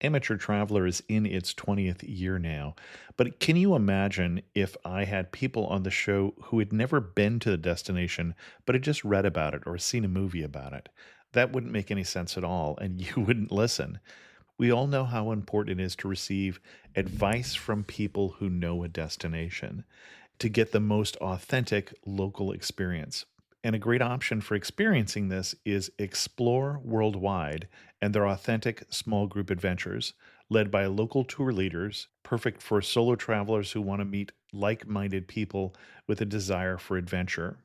Amateur Traveler is in its 20th year now, but can you imagine if I had people on the show who had never been to the destination, but had just read about it or seen a movie about it? That wouldn't make any sense at all, and you wouldn't listen. We all know how important it is to receive advice from people who know a destination to get the most authentic local experience. And a great option for experiencing this is Explore Worldwide and their authentic small group adventures, led by local tour leaders, perfect for solo travelers who want to meet like minded people with a desire for adventure.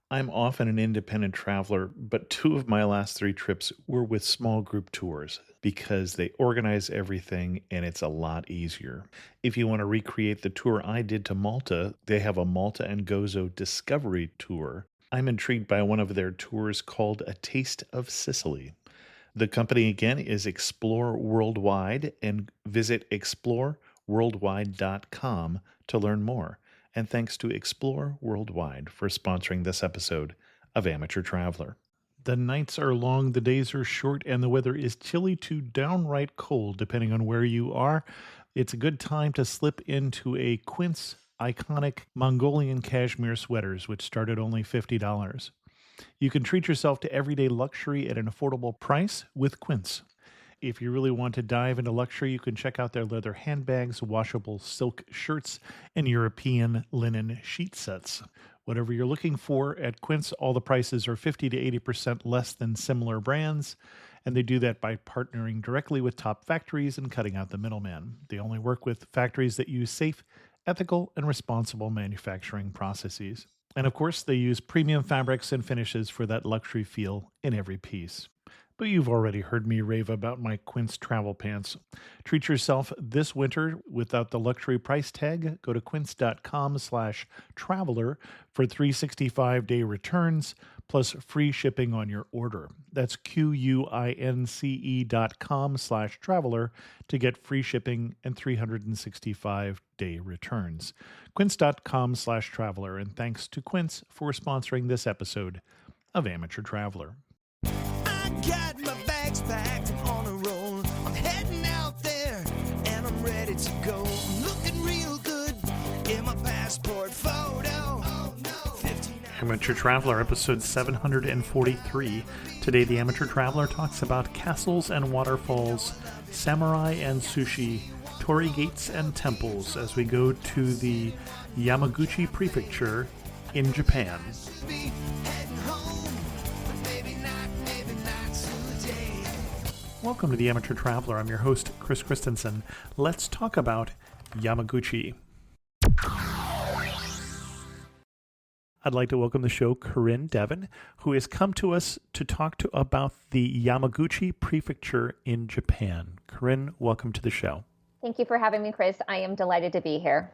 I'm often an independent traveler, but two of my last three trips were with small group tours because they organize everything and it's a lot easier. If you want to recreate the tour I did to Malta, they have a Malta and Gozo Discovery Tour. I'm intrigued by one of their tours called A Taste of Sicily. The company again is Explore Worldwide, and visit exploreworldwide.com to learn more. And thanks to Explore Worldwide for sponsoring this episode of Amateur Traveler. The nights are long, the days are short, and the weather is chilly to downright cold, depending on where you are. It's a good time to slip into a Quince iconic Mongolian cashmere sweaters, which start at only $50. You can treat yourself to everyday luxury at an affordable price with Quince. If you really want to dive into luxury, you can check out their leather handbags, washable silk shirts, and European linen sheet sets. Whatever you're looking for at Quince, all the prices are 50 to 80% less than similar brands, and they do that by partnering directly with top factories and cutting out the middleman. They only work with factories that use safe, ethical, and responsible manufacturing processes. And of course, they use premium fabrics and finishes for that luxury feel in every piece. But you've already heard me rave about my Quince travel pants. Treat yourself this winter without the luxury price tag. Go to quince.com/traveler for 365-day returns plus free shipping on your order. That's QUINCE.com/traveler to get free shipping and 365-day returns. Quince.com/traveler. And thanks to Quince for sponsoring this episode of Amateur Traveler. I got my bags packed, I'm on a roll. I'm heading out there and I'm ready to go. I'm looking real good in my passport photo. Oh, no. Amateur Traveler, episode 743. Today, the Amateur Traveler talks about castles and waterfalls, samurai and sushi, torii gates and temples as we go to the Yamaguchi Prefecture in Japan. Be heading home, but maybe not today. Welcome to the Amateur Traveler. I'm your host, Chris Christensen. Let's talk about Yamaguchi. I'd like to welcome the show Corinne Devine, who has come to us to talk about the Yamaguchi Prefecture in Japan. Corinne, welcome to the show. Thank you for having me, Chris. I am delighted to be here.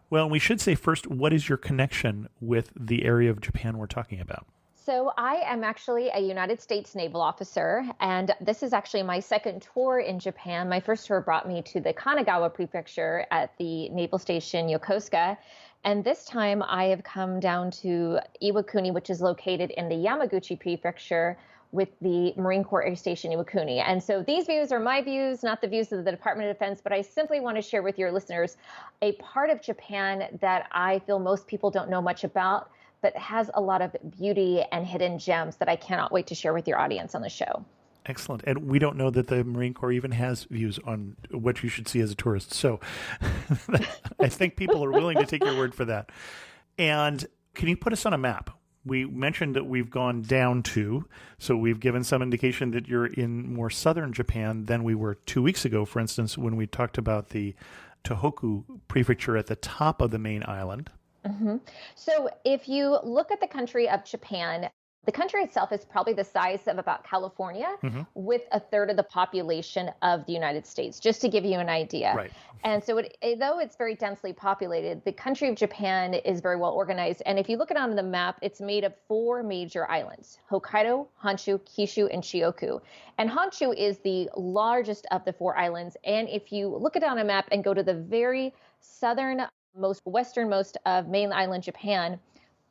Well, we should say first, what is your connection with the area of Japan we're talking about? So I am actually a United States naval officer, and this is actually my second tour in Japan. My first tour brought me to the Kanagawa Prefecture at the naval station Yokosuka. And this time I have come down to Iwakuni, which is located in the Yamaguchi Prefecture with the Marine Corps Air Station Iwakuni. And so these views are my views, not the views of the Department of Defense, but I simply want to share with your listeners a part of Japan that I feel most people don't know much about, but has a lot of beauty and hidden gems that I cannot wait to share with your audience on the show. Excellent. And we don't know that the Marine Corps even has views on what you should see as a tourist. So I think people are willing to take your word for that. And can you put us on a map? We mentioned that we've gone down to, so we've given some indication that you're in more southern Japan than we were 2 weeks ago, for instance, when we talked about the Tohoku Prefecture at the top of the main island. Mm-hmm. So if you look at the country of Japan, the country itself is probably the size of about California, with a third of the population of the United States, just to give you an idea. Right. And so though it's very densely populated, the country of Japan is very well organized. And if you look at it on the map, it's made of 4 major islands: Hokkaido, Honshu, Kyushu, and Shikoku. And Honshu is the largest of the 4 islands. And if you look at it on a map and go to the very westernmost of main island Japan,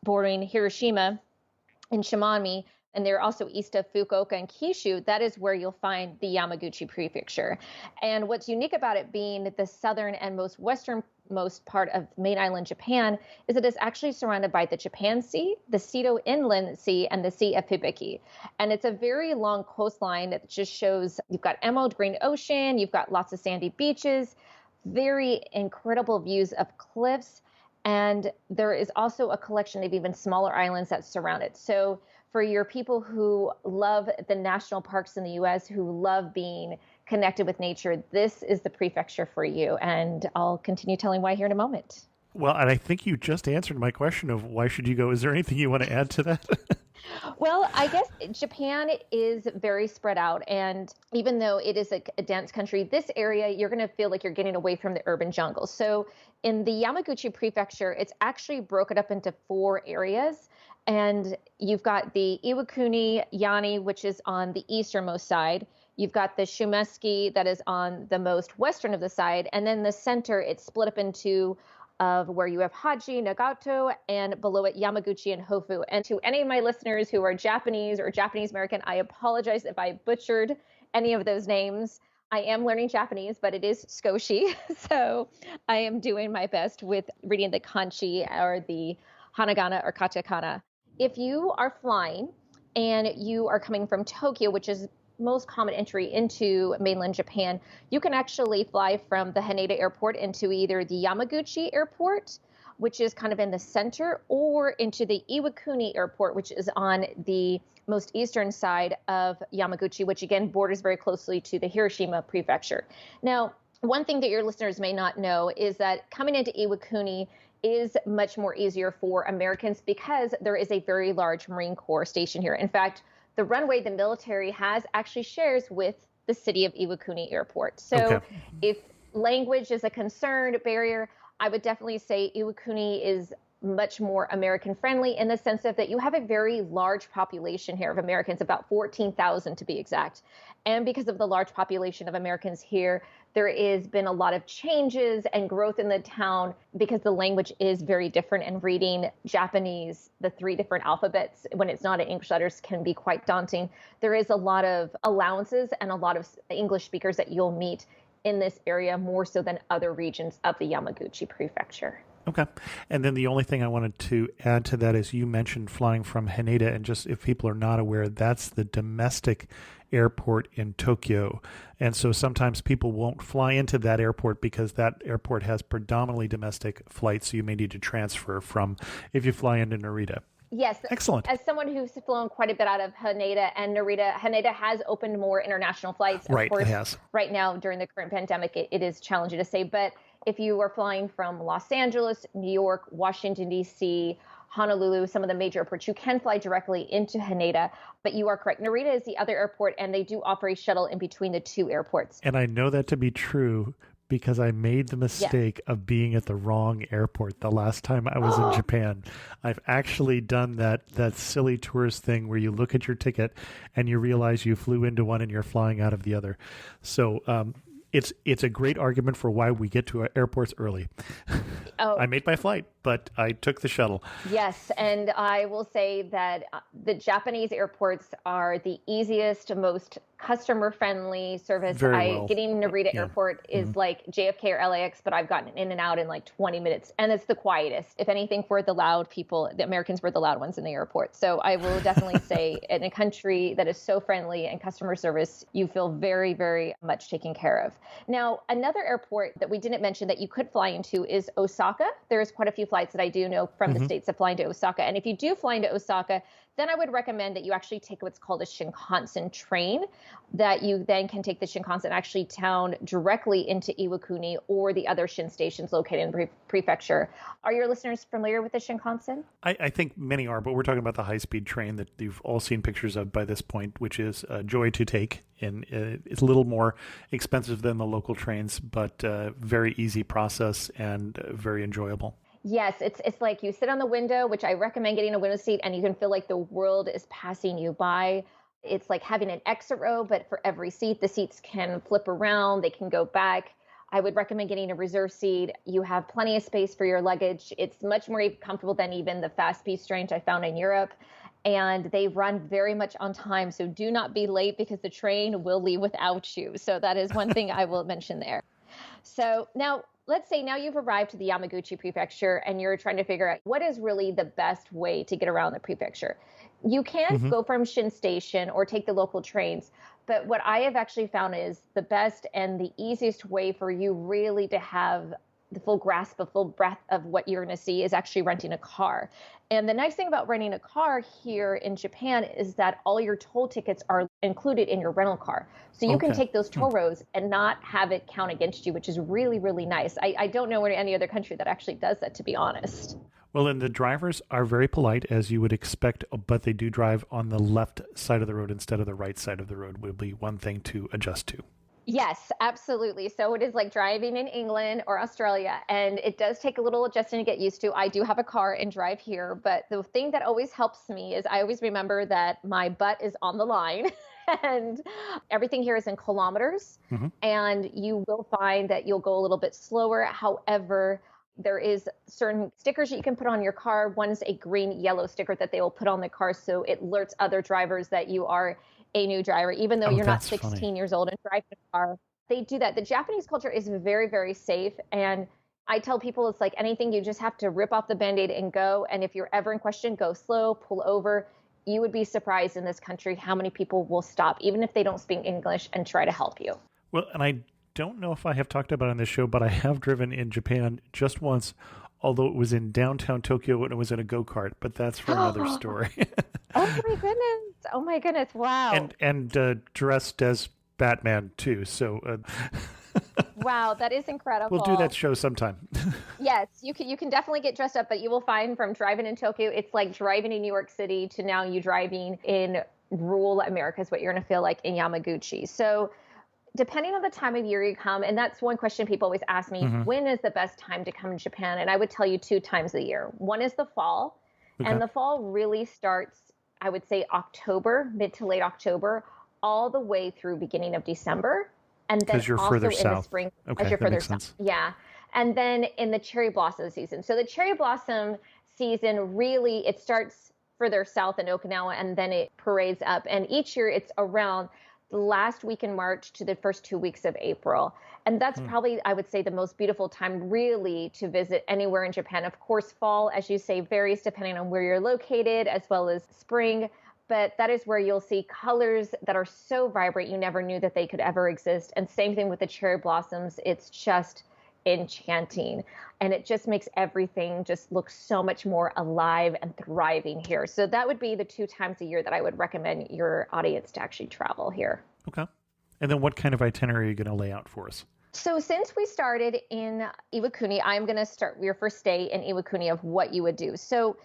bordering Hiroshima and Shimami, and they're also east of Fukuoka and Kyushu, that is where you'll find the Yamaguchi Prefecture. And what's unique about it being the southern and most westernmost part of main island Japan is it is actually surrounded by the Japan Sea, the Seto Inland Sea, and the Sea of Hibiki. And it's a very long coastline that just shows you've got emerald green ocean, you've got lots of sandy beaches, very incredible views of cliffs, and there is also a collection of even smaller islands that surround it. So for your people who love the national parks in the U.S., who love being connected with nature, this is the prefecture for you. And I'll continue telling why here in a moment. Well, and I think you just answered my question of why should you go. Is there anything you want to add to that? Well, I guess Japan is very spread out. And even though it is a dense country, this area, you're going to feel like you're getting away from the urban jungle. So in the Yamaguchi Prefecture, it's actually broken up into 4 areas. And you've got the Iwakuni Yani, which is on the easternmost side. You've got the Shumeski that is on the most western of the side. And then the center, it's split up into of where you have Haji, Nagato, and below it Yamaguchi and Hofu. And to any of my listeners who are Japanese or Japanese American, I apologize if I butchered any of those names. I am learning Japanese, but it is Skoshi. So I am doing my best with reading the kanji or the hanagana or katakana. If you are flying and you are coming from Tokyo, which is most common entry into mainland Japan, you can actually fly from the Haneda airport into either the Yamaguchi airport, which is kind of in the center, or into the Iwakuni airport, which is on the most eastern side of Yamaguchi, which again borders very closely to the Hiroshima prefecture. Now, one thing that your listeners may not know is that coming into Iwakuni is much more easier for Americans because there is a very large Marine Corps station here. In fact, the runway the military has actually shares with the city of Iwakuni Airport. So if language is a concern, barrier, I would definitely say Iwakuni is much more American friendly in the sense of that you have a very large population here of Americans, about 14,000 to be exact. And because of the large population of Americans here, there has been a lot of changes and growth in the town because the language is very different, and reading Japanese, the 3 different alphabets, when it's not in English letters, can be quite daunting. There is a lot of allowances and a lot of English speakers that you'll meet in this area more so than other regions of the Yamaguchi Prefecture. Okay. And then the only thing I wanted to add to that is you mentioned flying from Haneda, and just if people are not aware, that's the domestic airport in Tokyo. And so sometimes people won't fly into that airport because that airport has predominantly domestic flights. So you may need to transfer from if you fly into Narita. Yes. Excellent. As someone who's flown quite a bit out of Haneda and Narita, Haneda has opened more international flights. Of Right, course, it has. Right now, during the current pandemic, it is challenging to say. But if you are flying from Los Angeles, New York, Washington, D.C., Honolulu, some of the major airports, you can fly directly into Haneda. But you are correct. Narita is the other airport, and they do offer a shuttle in between the 2 airports. And I know that to be true because I made the mistake of being at the wrong airport the last time I was in Japan. I've actually done that silly tourist thing where you look at your ticket and you realize you flew into one and you're flying out of the other. So it's a great argument for why we get to our airports early. I made my flight, but I took the shuttle. Yes, and I will say that the Japanese airports are the easiest, most customer-friendly service. Getting Narita Airport is like JFK or LAX, but I've gotten in and out in like 20 minutes, and it's the quietest. If anything, for the loud people, the Americans were the loud ones in the airport. So I will definitely say in a country that is so friendly and customer service, you feel very, very much taken care of. Now, another airport that we didn't mention that you could fly into is Osaka. There's quite a few flights that I do know from the States that fly into Osaka. And if you do fly into Osaka, then I would recommend that you actually take what's called a Shinkansen train, that you then can take the Shinkansen actually down directly into Iwakuni or the other Shin stations located in the prefecture. Are your listeners familiar with the Shinkansen? I think many are, but we're talking about the high-speed train that you've all seen pictures of by this point, which is a joy to take. And it's a little more expensive than the local trains, but very easy process and very enjoyable. Yes, it's like you sit on the window, which I recommend getting a window seat, and you can feel like the world is passing you by. It's like having an exit row, but for every seat, the seats can flip around, they can go back. I would recommend getting a reserve seat. You have plenty of space for your luggage. It's much more comfortable than even the fast-paced trains I found in Europe. and they run very much on time. So do not be late because the train will leave without you. So that is one thing I will mention there. So now let's say now you've arrived to the Yamaguchi Prefecture and you're trying to figure out what is really the best way to get around the prefecture. You can Mm-hmm. go from Shin Station or take the local trains. But what I have actually found is the best and the easiest way for you really to have the full grasp, the full breadth of what you're going to see is actually renting a car. And the nice thing about renting a car here in Japan is that all your toll tickets are included in your rental car. So you can Okay. take those toll roads and not have it count against you, which is really, really nice. I don't know any other country that actually does that, to be honest. Well, and the drivers are very polite, as you would expect, but they do drive on the left side of the road instead of the right side of the road, would be one thing to adjust to. Yes, absolutely. So it is like driving in England or Australia, and it does take a little adjusting to get used to. I do have a car and drive here, but the thing that always helps me is I always remember that my butt is on the line and everything here is in kilometers, Mm-hmm. and you will find that you'll go a little bit slower. However, there is certain stickers that you can put on your car. One's a green yellow sticker that they will put on the car so it alerts other drivers that you are a new driver, even though Oh, you're not that's 16 funny. years old and driving a car. They do that. The Japanese culture is very, very safe. And I tell people it's like anything, you just have to rip off the Band-Aid and go. And if you're ever in question, go slow, pull over. You would be surprised in this country how many people will stop, even if they don't speak English, and try to help you. Well, and I don't know if I have talked about it on this show, but I have driven in Japan just once, although it was in downtown Tokyo and it was in a go-kart, but that's for another story. Oh my goodness. Oh my goodness. Wow. and dressed as Batman too. So Wow, that is incredible. we'll do that show sometime. Yes, you can definitely get dressed up, but you will find from driving in Tokyo, it's like driving in New York City to now you driving in rural America is what you're going to feel like in Yamaguchi. So depending on the time of year you come, and that's one question people always ask me, when is the best time to come to Japan? And I would tell you two times a year. One is the fall, Okay. and the fall really starts, I would say October, mid to late October, all the way through beginning of December. And then 'Cause you're also further in the south. spring Okay, as you're that further makes south. sense. Yeah. And then in the cherry blossom season. So the cherry blossom season really, it starts further south in Okinawa and then it parades up. And each year it's around the last week in March to the first 2 weeks of April. And that's probably, I would say, the most beautiful time really to visit anywhere in Japan. Of course, fall, as you say, varies depending on where you're located, as well as spring. But that is where you'll see colors that are so vibrant you never knew that they could ever exist. And same thing with the cherry blossoms. It's just enchanting. And it just makes everything just look so much more alive and thriving here. So that would be the 2 times a year that I would recommend your audience to actually travel here. Okay. And then what kind of itinerary are you going to lay out for us? So since we started in Iwakuni, I'm going to start your first day in Iwakuni of what you would do. So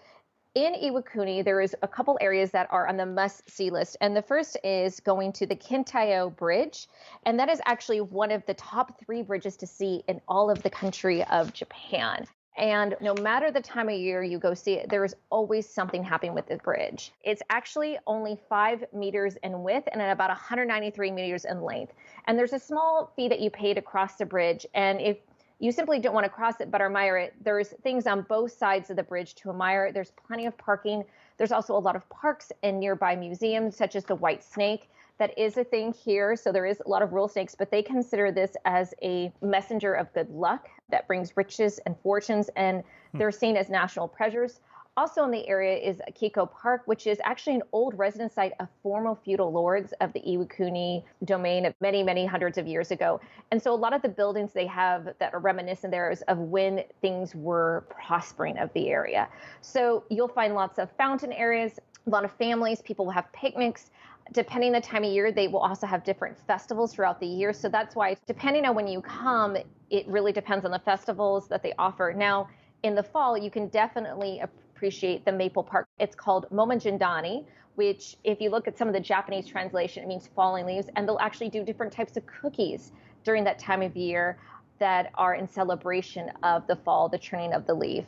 in Iwakuni, there is a couple areas that are on the must-see list. And the first is going to the Kintayo Bridge. And that is actually one of the top 3 bridges to see in all of the country of Japan. And no matter the time of year you go see it, there is always something happening with the bridge. It's actually only 5 meters in width and about 193 meters in length. And there's a small fee that you pay to cross the bridge. And if you simply don't want to cross it but admire it, there's things on both sides of the bridge to admire. There's plenty of parking. There's also a lot of parks and nearby museums, such as the White Snake. That is a thing here. So there is a lot of real snakes, but they consider this as a messenger of good luck that brings riches and fortunes, and they're seen as national treasures. Also in the area is Kiko Park, which is actually an old residence site of former feudal lords of the Iwakuni domain of many, many hundreds of years ago. And so a lot of the buildings they have that are reminiscent there is of when things were prospering of the area. So you'll find lots of fountain areas, a lot of families, people will have picnics. Depending on the time of year, they will also have different festivals throughout the year. So that's why, depending on when you come, it really depends on the festivals that they offer. Now, in the fall, you can definitely appreciate the Maple Park. It's called Momojindani, which if you look at some of the Japanese translation, it means falling leaves. And they'll actually do different types of cookies during that time of year that are in celebration of the fall, the turning of the leaf.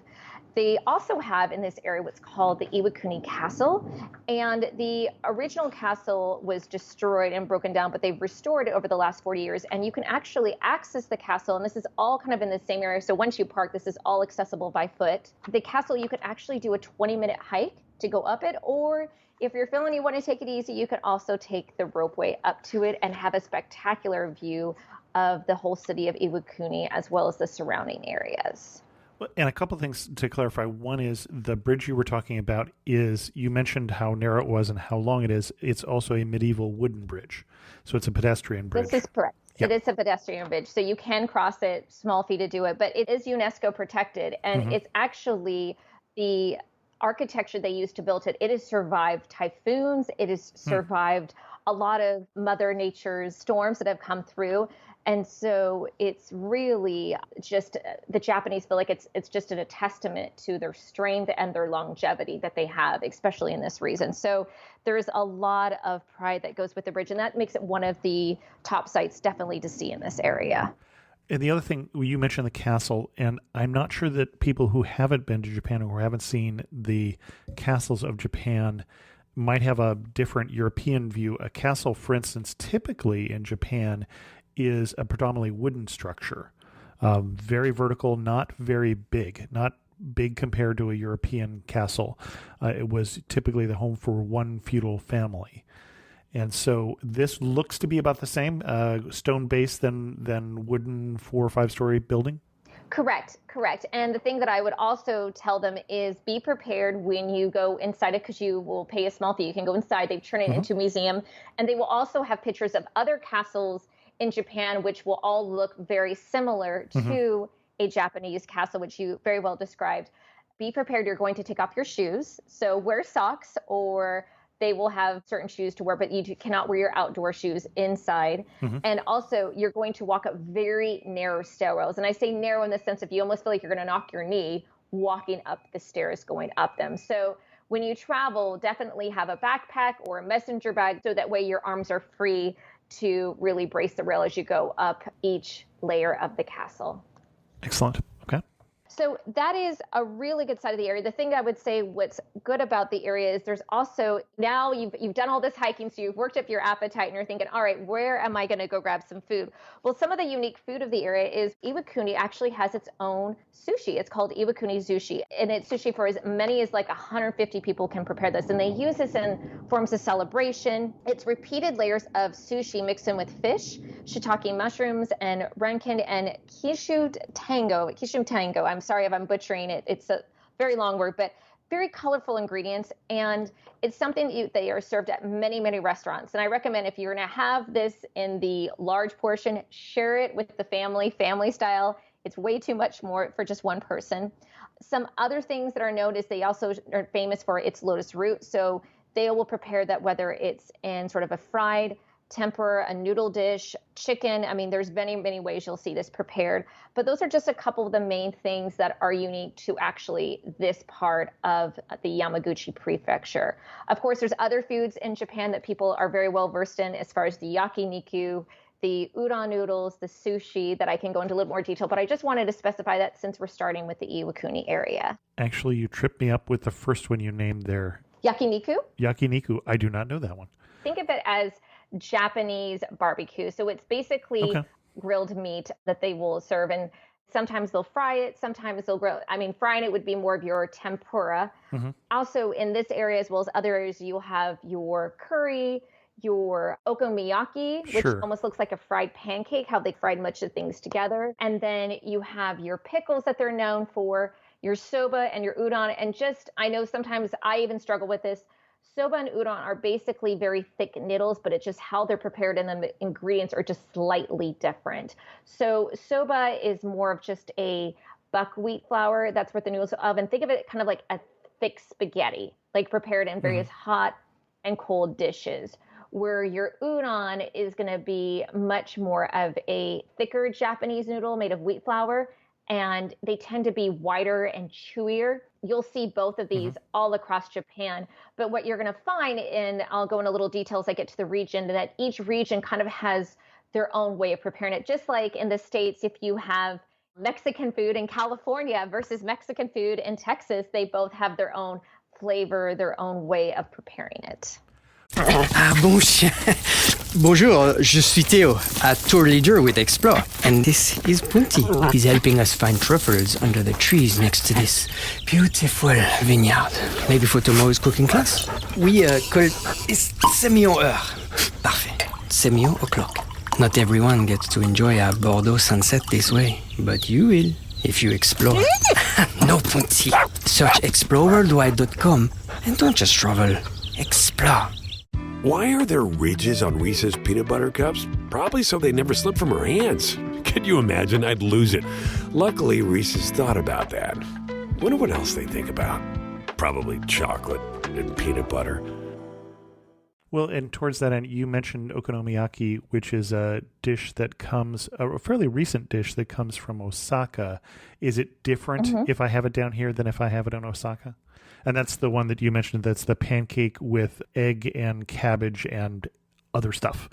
They also have in this area what's called the Iwakuni Castle. And the original castle was destroyed and broken down, but they've restored it over the last 40 years. And you can actually access the castle. And this is all kind of in the same area. So once you park, this is all accessible by foot. The castle, you can actually do a 20-minute hike to go up it. Or if you're feeling you want to take it easy, you can also take the ropeway up to it and have a spectacular view of the whole city of Iwakuni as well as the surrounding areas. And a couple of things to clarify. One is the bridge you were talking about is, you mentioned how narrow it was and how long it is. It's also a medieval wooden bridge. So it's a pedestrian bridge. This is correct. Yep. It is a pedestrian bridge. So you can cross it, small fee to do it, but it is UNESCO protected. And it's actually the architecture they used to build it. It has survived typhoons. It has survived a lot of Mother Nature's storms that have come through. And so it's really just, the Japanese feel like it's just a testament to their strength and their longevity that they have, especially in this region. So there's a lot of pride that goes with the bridge, and that makes it one of the top sites definitely to see in this area. And the other thing, you mentioned the castle, and I'm not sure that people who haven't been to Japan or who haven't seen the castles of Japan might have a different European view. A castle, for instance, typically in Japan is a predominantly wooden structure, very vertical, not very big, not big compared to a European castle. It was typically the home for one feudal family. And so this looks to be about the same, stone base than wooden 4 or 5 story building. Correct. And the thing that I would also tell them is be prepared when you go inside it, because you will pay a small fee. You can go inside. They've turned it into a museum. And they will also have pictures of other castles in Japan, which will all look very similar to a Japanese castle, which you very well described. Be prepared. You're going to take off your shoes. So wear socks, or they will have certain shoes to wear, but you cannot wear your outdoor shoes inside. And also, you're going to walk up very narrow stairwells. And I say narrow in the sense of you almost feel like you're going to knock your knee walking up the stairs, going up them. So when you travel, definitely have a backpack or a messenger bag, so that way your arms are free to really brace the rail as you go up each layer of the castle. Excellent. Okay. So that is a really good side of the area. The thing I would say what's good about the area is there's also, now you've done all this hiking, so you've worked up your appetite and you're thinking, all right, where am I going to go grab some food? Well, some of the unique food of the area is Iwakuni actually has its own sushi. It's called Iwakuni sushi, and it's sushi for as many as like 150 people can prepare this, and they use this in forms of celebration. It's repeated layers of sushi mixed in with fish, shiitake mushrooms, and renkin and kishu tango. I'm sorry if I'm butchering it. It's a very long word, but very colorful ingredients. And it's something they are served at many, many restaurants. And I recommend, if you're going to have this in the large portion, share it with the family style. It's way too much more for just one person. Some other things that are known is they also are famous for its lotus root. So they will prepare that, whether it's in sort of a fried, tempura, a noodle dish, chicken. I mean, there's many, many ways you'll see this prepared. But those are just a couple of the main things that are unique to actually this part of the Yamaguchi Prefecture. Of course, there's other foods in Japan that people are very well versed in, as far as the yakiniku, the udon noodles, the sushi, that I can go into a little more detail. But I just wanted to specify that since we're starting with the Iwakuni area. Actually, you tripped me up with the first one you named there. Yakiniku? Yakiniku. I do not know that one. Think of it as Japanese barbecue. So it's basically grilled meat that they will serve. And sometimes they'll fry it. Sometimes they'll grill. I mean, frying it would be more of your tempura. Also, in this area, as well as other areas, you'll have your curry, your okonomiyaki, which almost looks like a fried pancake, how they fried much of things together. And then you have your pickles that they're known for, your soba and your udon. And just, I know sometimes I even struggle with this. Soba and udon are basically very thick noodles, but it's just how they're prepared, and the ingredients are just slightly different. So soba is more of just a buckwheat flour. That's what the noodles of. And think of it kind of like a thick spaghetti, like prepared in various hot and cold dishes. Where your udon is going to be much more of a thicker Japanese noodle made of wheat flour, and they tend to be wider and chewier. You'll see both of these all across Japan. But what you're going to find, and I'll go into a little detail as I get to the region, that each region kind of has their own way of preparing it. Just like in the States, if you have Mexican food in California versus Mexican food in Texas, they both have their own flavor, their own way of preparing it. Ah, bon chien. Bonjour, je suis Theo, a tour leader with Explore. And this is Punti. He's helping us find truffles under the trees next to this beautiful vineyard. Maybe for tomorrow's cooking class? Oui, call semi-heure. Parfait. Semi-o'clock. Not everyone gets to enjoy a Bordeaux sunset this way, but you will if you explore. No, Punti. Search exploreworldwide.com and don't just travel. Explore. Why are there ridges on Reese's peanut butter cups? Probably so they never slip from her hands. Could you imagine? I'd lose it. Luckily, Reese's thought about that. Wonder what else they think about. Probably chocolate and peanut butter. Well, and towards that end, you mentioned okonomiyaki, which is a dish that comes, a fairly recent dish that comes from Osaka. Is it different if I have it down here than if I have it in Osaka? And that's the one that you mentioned, that's the pancake with egg and cabbage and other stuff.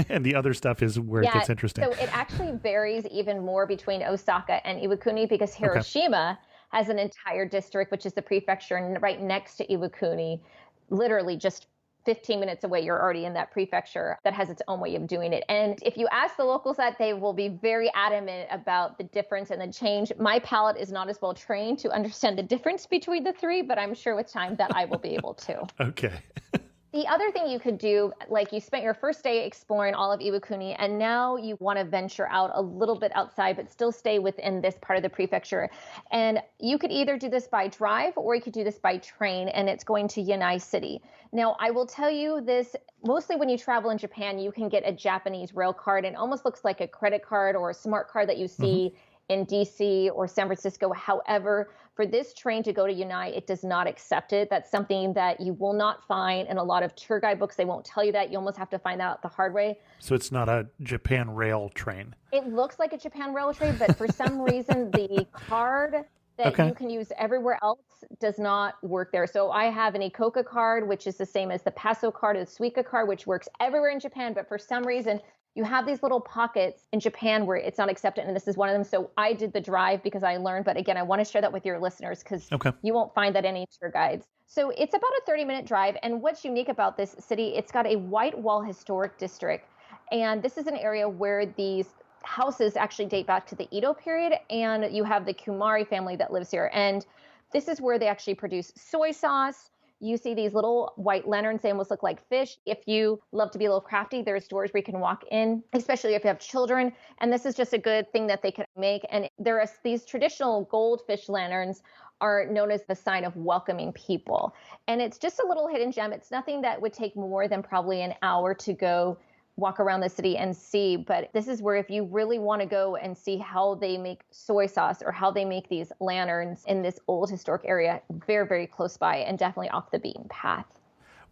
And the other stuff is where it gets interesting. So it actually varies even more between Osaka and Iwakuni because Hiroshima has an entire district, which is the prefecture right next to Iwakuni, literally just 15 minutes away, you're already in that prefecture that has its own way of doing it. And if you ask the locals that, they will be very adamant about the difference and the change. My palate is not as well trained to understand the difference between the three, but I'm sure with time that I will be able to. Okay. The other thing you could do, like you spent your first day exploring all of Iwakuni, and now you want to venture out a little bit outside, but still stay within this part of the prefecture. And you could either do this by drive or you could do this by train, and it's going to Yanai City. Now, I will tell you this, mostly when you travel in Japan, you can get a Japanese rail card, and it almost looks like a credit card or a smart card that you see in DC or San Francisco. However, for this train to go to Yanai, it does not accept it. That's something that you will not find in a lot of tour guide books. They won't tell you that. You almost have to find out the hard way. So it's not a Japan rail train. It looks like a Japan rail train, but for some reason, the card that you can use everywhere else does not work there. So I have an Ikoka card, which is the same as the Paso card or the Suica card, which works everywhere in Japan. But for some reason, you have these little pockets in Japan where it's not accepted, and this is one of them. So I did the drive because I learned, but again, I want to share that with your listeners because you won't find that in any tour guides. So it's about a 30-minute drive, and what's unique about this city, it's got a white wall historic district, and this is an area where these houses actually date back to the Edo period, and you have the Kumari family that lives here, and this is where they actually produce soy sauce. You see these little white lanterns. They almost look like fish. If you love to be a little crafty, there's doors where you can walk in, especially if you have children. And this is just a good thing that they could make. And there are these traditional goldfish lanterns are known as the sign of welcoming people. And it's just a little hidden gem. It's nothing that would take more than probably an hour to go walk around the city and see. But this is where if you really want to go and see how they make soy sauce or how they make these lanterns in this old historic area, very, very close by and definitely off the beaten path.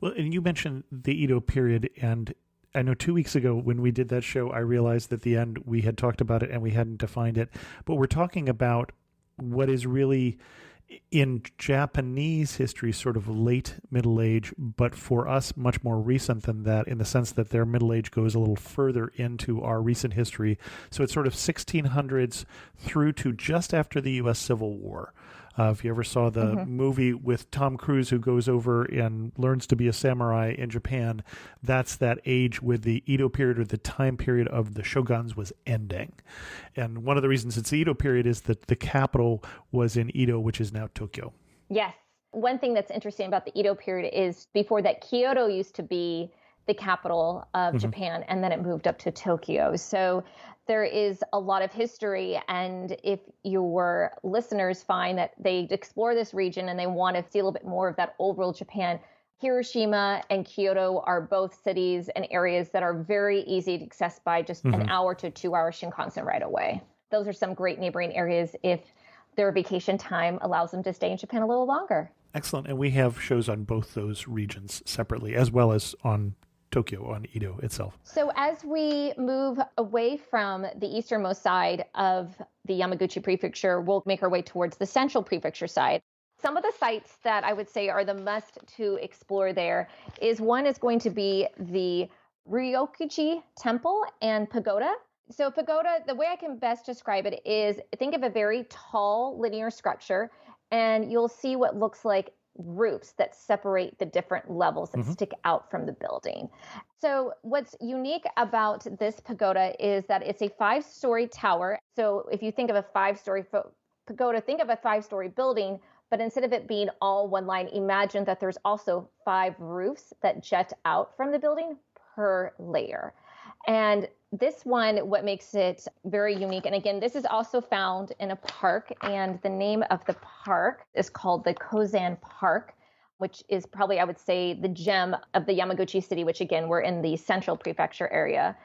Well, and you mentioned the Edo period, and I know 2 weeks ago when we did that show, I realized at the end we had talked about it and we hadn't defined it. But we're talking about what is really in Japanese history, sort of late Middle Age, but for us, much more recent than that, in the sense that their Middle Age goes a little further into our recent history. So it's sort of 1600s through to just after the U.S. Civil War. If you ever saw the movie with Tom Cruise who goes over and learns to be a samurai in Japan, that's that age with the Edo period, or the time period of the shoguns, was ending. And one of the reasons it's the Edo period is that the capital was in Edo, which is now Tokyo. Yes. One thing that's interesting about the Edo period is before that, Kyoto used to be the capital of Japan, and then it moved up to Tokyo. So there is a lot of history, and if your listeners find that they explore this region and they want to see a little bit more of that old world Japan, Hiroshima and Kyoto are both cities and areas that are very easy to access by just an hour to 2 hour Shinkansen right away. Those are some great neighboring areas if their vacation time allows them to stay in Japan a little longer. Excellent. And we have shows on both those regions separately, as well as on Tokyo, on Edo itself. So as we move away from the easternmost side of the Yamaguchi Prefecture, we'll make our way towards the central prefecture side. Some of the sites that I would say are the must to explore there is one is going to be the Ryokuji Temple and Pagoda. So pagoda, the way I can best describe it is think of a very tall linear structure, and you'll see what looks like roofs that separate the different levels that stick out from the building. So what's unique about this pagoda is that it's a 5-story tower. So if you think of a 5-story pagoda, think of a 5-story building, but instead of it being all one line, imagine that there's also 5 roofs that jet out from the building per layer. And this one, what makes it very unique, and again, this is also found in a park, and the name of the park is called the Kozan Park, which is probably, I would say, the gem of the Yamaguchi city, which again, we're in the central prefecture area.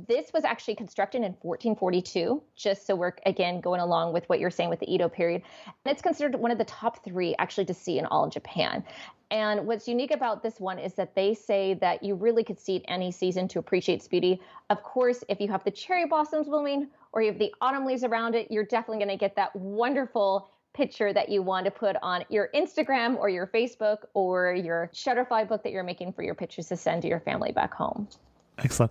This was actually constructed in 1442, just so we're, again, going along with what you're saying with the Edo period. And it's considered one of the top 3 actually to see in all of Japan. And what's unique about this one is that they say that you really could see it any season to appreciate its beauty. Of course, if you have the cherry blossoms blooming or you have the autumn leaves around it, you're definitely going to get that wonderful picture that you want to put on your Instagram or your Facebook or your Shutterfly book that you're making for your pictures to send to your family back home. Excellent.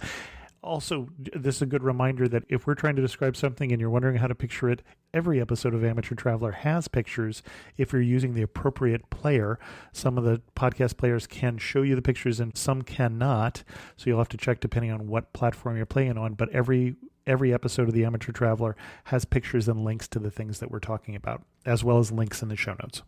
Also, this is a good reminder that if we're trying to describe something and you're wondering how to picture it, every episode of Amateur Traveler has pictures if you're using the appropriate player. Some of the podcast players can show you the pictures and some cannot, so you'll have to check depending on what platform you're playing on. But every episode of the Amateur Traveler has pictures and links to the things that we're talking about, as well as links in the show notes.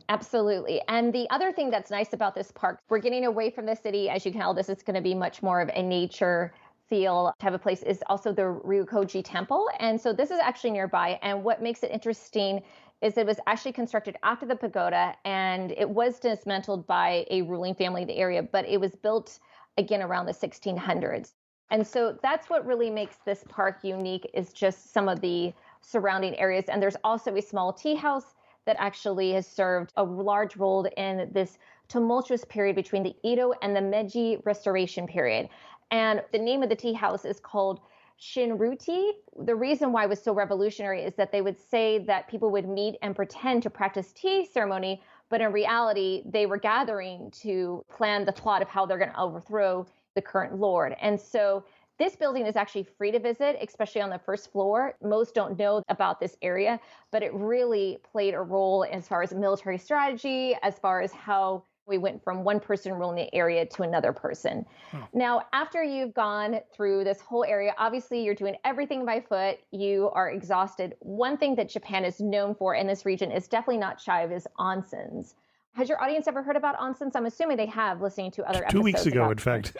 Absolutely. And the other thing that's nice about this park, we're getting away from the city. As you can tell, this is going to be much more of a nature feel type of place, is also the Ryukoji Temple. And so this is actually nearby. And what makes it interesting is it was actually constructed after the pagoda, and it was dismantled by a ruling family in the area, but it was built again around the 1600s. And so that's what really makes this park unique, is just some of the surrounding areas. And there's also a small tea house that actually has served a large role in this tumultuous period between the Edo and the Meiji Restoration period. And the name of the tea house is called Shinruti. The reason why it was so revolutionary is that they would say that people would meet and pretend to practice tea ceremony, but in reality, they were gathering to plan the plot of how they're going to overthrow the current lord. And so this building is actually free to visit, especially on the first floor. Most don't know about this area, but it really played a role as far as military strategy, as far as how we went from one person ruling the area to another person. Now, after you've gone through this whole area, obviously you're doing everything by foot. You are exhausted. One thing that Japan is known for in this region is definitely not shy of is onsens. Has your audience ever heard about onsens? I'm assuming they have, listening to other episodes. 2 weeks ago, in fact.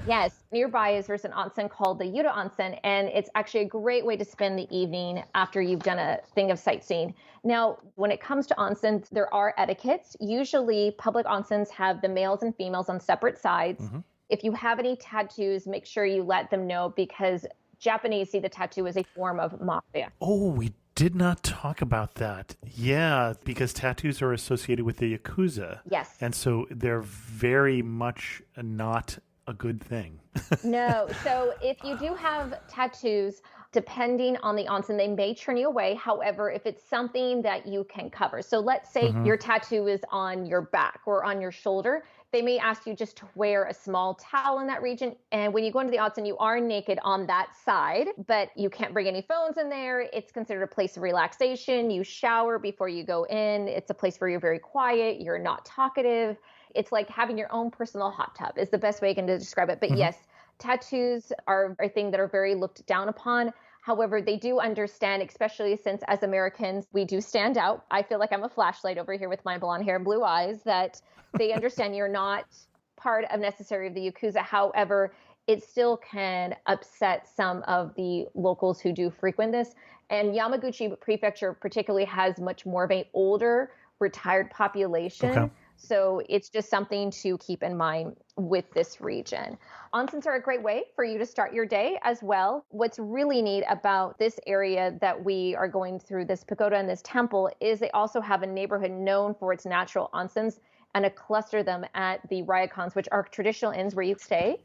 Yes. Nearby there's an onsen called the Yuta Onsen, and it's actually a great way to spend the evening after you've done a thing of sightseeing. Now, when it comes to onsens, there are etiquettes. Usually, public onsens have the males and females on separate sides. If you have any tattoos, make sure you let them know, because Japanese see the tattoo as a form of mafia. Oh, we did not talk about that. Yeah, because tattoos are associated with the Yakuza. Yes. And so they're very much not a good thing. No. So if you do have tattoos, depending on the onsen, they may turn you away. However, if it's something that you can cover. So let's say your tattoo is on your back or on your shoulder. They may ask you just to wear a small towel in that region. And when you go into the onsen, you are naked on that side, but you can't bring any phones in there. It's considered a place of relaxation. You shower before you go in. It's a place where you're very quiet. You're not talkative. It's like having your own personal hot tub is the best way I can describe it. But yes, tattoos are a thing that are very looked down upon. However, they do understand, especially since as Americans, we do stand out. I feel like I'm a flashlight over here with my blonde hair and blue eyes, that they understand you're not part of necessarily of the Yakuza. However, it still can upset some of the locals who do frequent this. And Yamaguchi Prefecture particularly has much more of an older, retired population. Okay. So it's just something to keep in mind with this region. Onsens are a great way for you to start your day as well. What's really neat about this area that we are going through, this pagoda and this temple, is they also have a neighborhood known for its natural onsens and a cluster of them at the ryokans, which are traditional inns where you stay.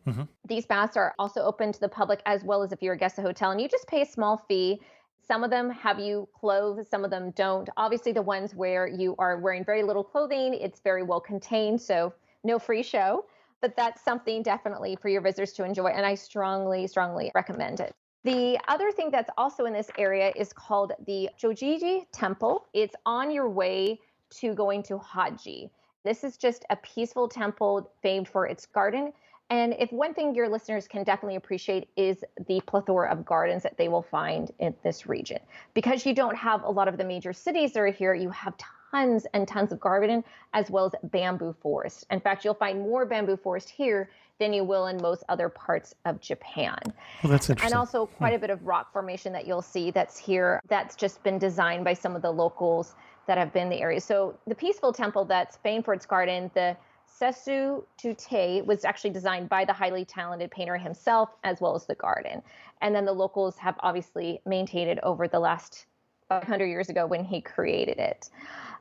These baths are also open to the public, as well as if you're a guest at a hotel, and you just pay a small fee. Some of them have you clothed, some of them don't. Obviously, the ones where you are wearing very little clothing, it's very well contained, so no free show. But that's something definitely for your visitors to enjoy, and I strongly, strongly recommend it. The other thing that's also in this area is called the Jojiji Temple. It's on your way to going to Haji. This is just a peaceful temple famed for its garden. And if one thing your listeners can definitely appreciate is the plethora of gardens that they will find in this region. Because you don't have a lot of the major cities that are here, you have tons and tons of garden as well as bamboo forest. In fact, you'll find more bamboo forest here than you will in most other parts of Japan. Well, that's interesting. And also quite a bit of rock formation that you'll see that's here that's just been designed by some of the locals that have been in the area. So the peaceful temple that's famed for its garden, the Sesu Tute, was actually designed by the highly talented painter himself, as well as the garden. And then the locals have obviously maintained it over the last 500 years ago when he created it.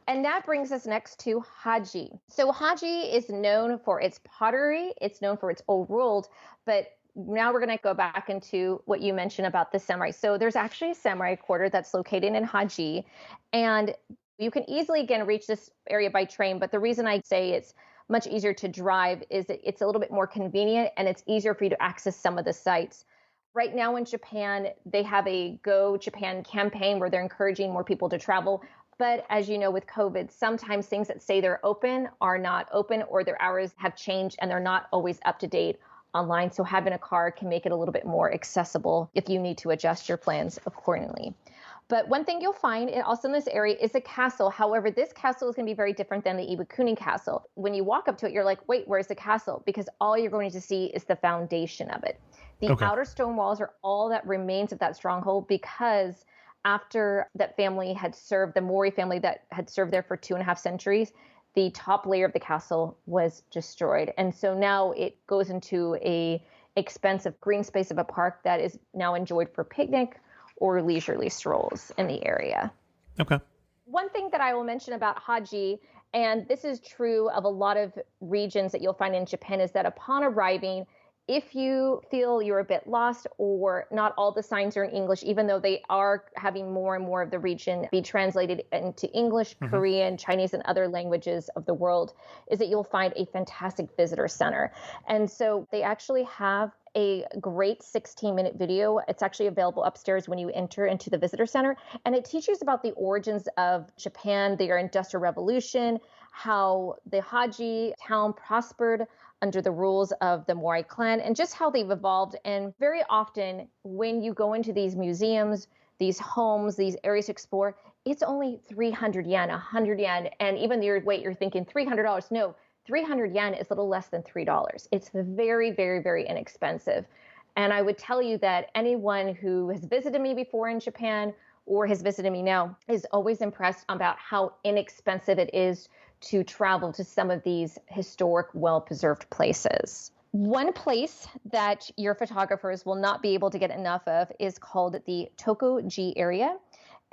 And that brings us next to Haji. So Haji is known for its pottery. It's known for its old world, but now we're going to go back into what you mentioned about the samurai. So there's actually a samurai quarter that's located in Haji, and you can easily, again, reach this area by train. But the reason I say it's much easier to drive is that it's a little bit more convenient and it's easier for you to access some of the sites. Right now in Japan, they have a Go Japan campaign where they're encouraging more people to travel. But as you know, with COVID, sometimes things that say they're open are not open, or their hours have changed and they're not always up to date online. So having a car can make it a little bit more accessible if you need to adjust your plans accordingly. But one thing you'll find also in this area is a castle. However, this castle is going to be very different than the Iwakuni Castle. When you walk up to it, you're like, wait, where's the castle? Because all you're going to see is the foundation of it. The outer stone walls are all that remains of that stronghold, because after that family had served, the Mori family that had served there for 2.5 centuries, the top layer of the castle was destroyed. And so now it goes into a expensive green space of a park that is now enjoyed for picnic or leisurely strolls in the area. Okay. One thing that I will mention about Haji, and this is true of a lot of regions that you'll find in Japan, is that upon arriving, if you feel you're a bit lost or not all the signs are in English, even though they are having more and more of the region be translated into English, Korean, Chinese, and other languages of the world, is that you'll find a fantastic visitor center. And so they actually have a great 16-minute video. It's actually available upstairs when you enter into the visitor center. And it teaches about the origins of Japan, their industrial revolution, how the Haji town prospered under the rules of the Mori clan, and just how they've evolved. And very often when you go into these museums, these homes, these areas to explore, it's only 300 yen, 100 yen. And even you're thinking $300. No, 300 yen is a little less than $3. It's very, very, very inexpensive. And I would tell you that anyone who has visited me before in Japan or has visited me now is always impressed about how inexpensive it is to travel to some of these historic, well-preserved places. One place that your photographers will not be able to get enough of is called the Tokuji area.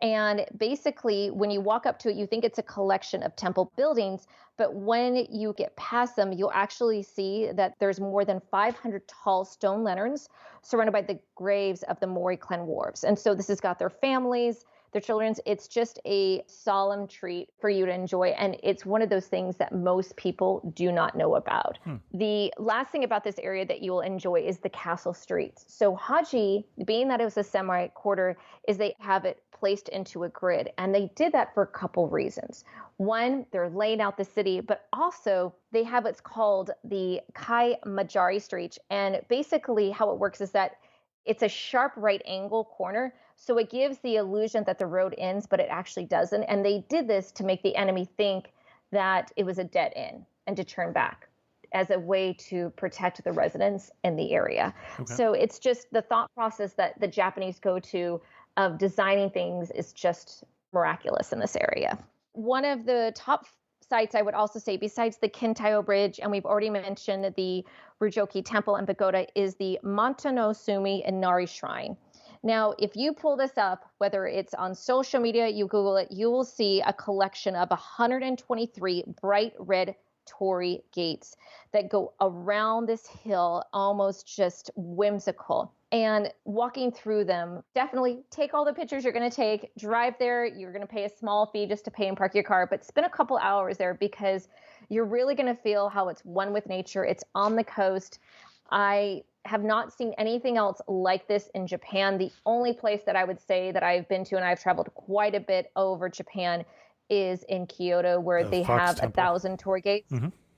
And basically, when you walk up to it, you think it's a collection of temple buildings, but when you get past them, you'll actually see that there's more than 500 tall stone lanterns surrounded by the graves of the Mori clan dwarves. And so this has got their families, their children's. It's just a solemn treat for you to enjoy. And it's one of those things that most people do not know about. The last thing about this area that you will enjoy is the castle streets. So Haji, being that it was a samurai quarter, is they have it placed into a grid. And they did that for a couple reasons. One, they're laying out the city, but also they have what's called the Kai Majari Street. And basically how it works is that it's a sharp right angle corner. So it gives the illusion that the road ends, but it actually doesn't. And they did this to make the enemy think that it was a dead end and to turn back as a way to protect the residents in the area. Okay. So it's just the thought process that the Japanese go to of designing things is just miraculous in this area. One of the top sites I would also say, besides the Kintaio Bridge, and we've already mentioned the Rujoki Temple and Pagoda, is the Montanosumi Inari Shrine. Now, if you pull this up, whether it's on social media, you Google it, you will see a collection of 123 bright red torii gates that go around this hill, almost just whimsical. And walking through them, definitely take all the pictures you're going to take, drive there. You're going to pay a small fee just to pay and park your car, but spend a couple hours there because you're really going to feel how it's one with nature. It's on the coast. I have not seen anything else like this in Japan. The only place that I would say that I've been to, and I've traveled quite a bit over Japan, is in Kyoto, where The they Fox have Temple. 1,000 tour gates.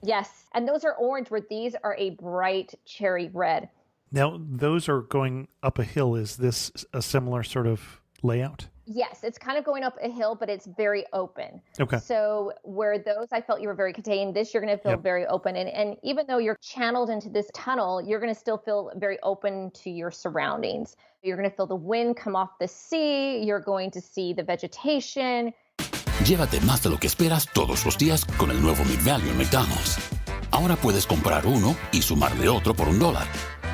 Yes. And those are orange, where these are a bright cherry red. Now, those are going up a hill. Is this a similar sort of layout? Yes, it's kind of going up a hill, but it's very open. Okay. So where those, I felt you were very contained, this you're going to feel very open. And even though you're channeled into this tunnel, you're going to still feel very open to your surroundings. You're going to feel the wind come off the sea. You're going to see the vegetation. Llévate más de lo que esperas todos los días con el nuevo McValue en McDonald's. Ahora puedes comprar uno y sumarle otro por $1.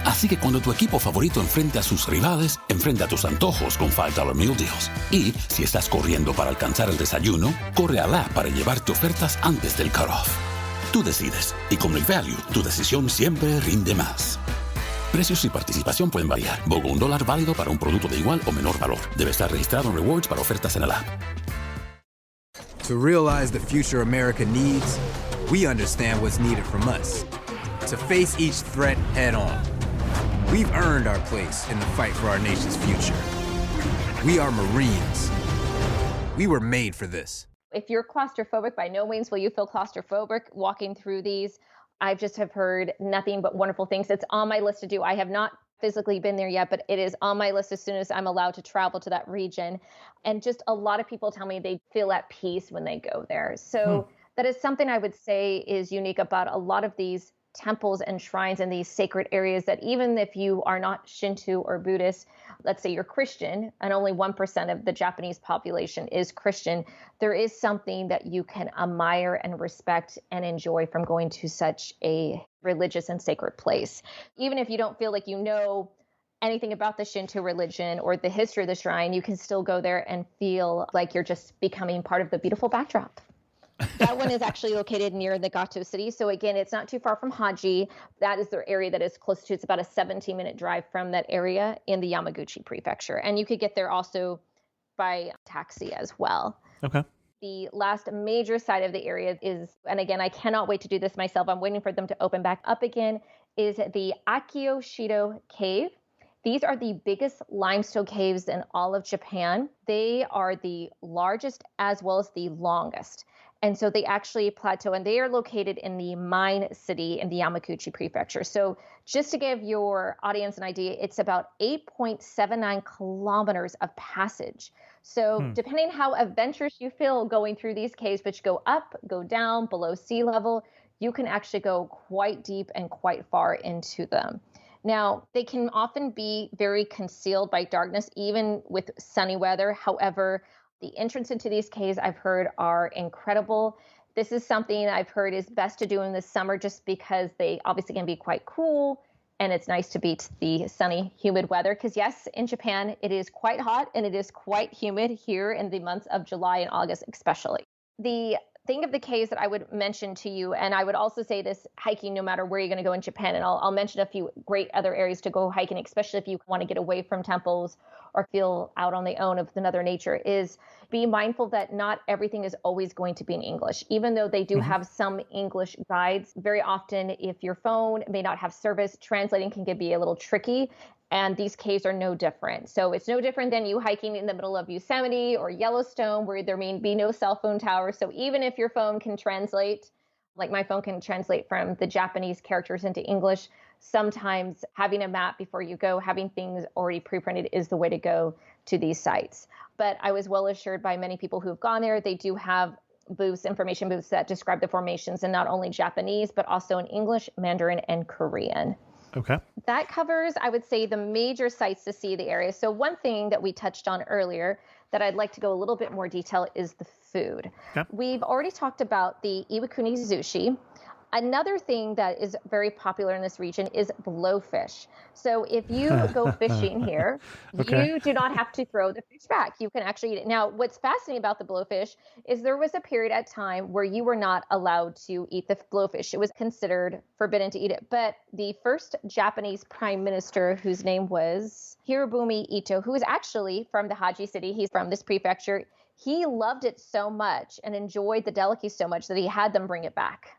Así que cuando tu equipo favorito enfrente a sus rivales, enfrenta tus antojos con $5 Meal Deals. Y si estás corriendo para alcanzar el desayuno, corre al app para llevarte ofertas antes del cutoff. Tú decides, y con McValue, tu decisión siempre rinde más. Precios y participación pueden variar. BOGO $1 válido para un producto de igual o menor valor. Debe estar registrado en Rewards para ofertas en el app. To realize the future America needs, we understand what's needed from us. To face each threat head on. We've earned our place in the fight for our nation's future. We are Marines. We were made for this. If you're claustrophobic, by no means will you feel claustrophobic walking through these. I just have heard nothing but wonderful things. It's on my list to do. I have not physically been there yet, but it is on my list as soon as I'm allowed to travel to that region. And just a lot of people tell me they feel at peace when they go there. So that is something I would say is unique about a lot of these temples and shrines in these sacred areas, that even if you are not Shinto or Buddhist, let's say you're Christian, and only 1% of the Japanese population is Christian, there is something that you can admire and respect and enjoy from going to such a religious and sacred place. Even if you don't feel like you know anything about the Shinto religion or the history of the shrine, you can still go there and feel like you're just becoming part of the beautiful backdrop. That one is actually located near the Gato city. So again, it's not too far from Haji. That is the area that is close to. It's about a 17-minute drive from that area in the Yamaguchi Prefecture. And you could get there also by taxi as well. Okay. The last major site of the area is, and again, I cannot wait to do this myself, I'm waiting for them to open back up again, is the Akio-Shido Cave. These are the biggest limestone caves in all of Japan. They are the largest as well as the longest. And so they actually plateau, and they are located in the mine city in the Yamaguchi Prefecture. So just to give your audience an idea, it's about 8.79 kilometers of passage. So depending how adventurous you feel going through these caves, which go up, go down, below sea level, you can actually go quite deep and quite far into them. Now, they can often be very concealed by darkness, even with sunny weather. However, the entrance into these caves, I've heard, are incredible. This is something I've heard is best to do in the summer, just because they obviously can be quite cool, and it's nice to beat the sunny, humid weather. Because yes, in Japan, it is quite hot and it is quite humid here in the months of July and August especially. The thing of the caves that I would mention to you, and I would also say this hiking no matter where you're going to go in Japan, and I'll mention a few great other areas to go hiking, especially if you want to get away from temples or feel out on the own of another nature, is be mindful that not everything is always going to be in English. Even though they do have some English guides, very often if your phone may not have service, translating can be a little tricky. And these caves are no different. So it's no different than you hiking in the middle of Yosemite or Yellowstone, where there may be no cell phone tower. So even if your phone can translate, like my phone can translate from the Japanese characters into English, sometimes having a map before you go, having things already pre-printed, is the way to go to these sites. But I was well assured by many people who have gone there, they do have booths, information booths that describe the formations in not only Japanese, but also in English, Mandarin, and Korean. Okay. That covers, I would say, the major sites to see the area. So one thing that we touched on earlier that I'd like to go a little bit more detail is the food. Okay. We've already talked about the iwakuni sushi. Another thing that is very popular in this region is blowfish. So if you go fishing here, you do not have to throw the fish back. You can actually eat it. Now, what's fascinating about the blowfish is there was a period at time where you were not allowed to eat the blowfish. It was considered forbidden to eat it. But the first Japanese prime minister, whose name was Hirobumi Ito, who is actually from the Haji city, he's from this prefecture, he loved it so much and enjoyed the delicacy so much that he had them bring it back.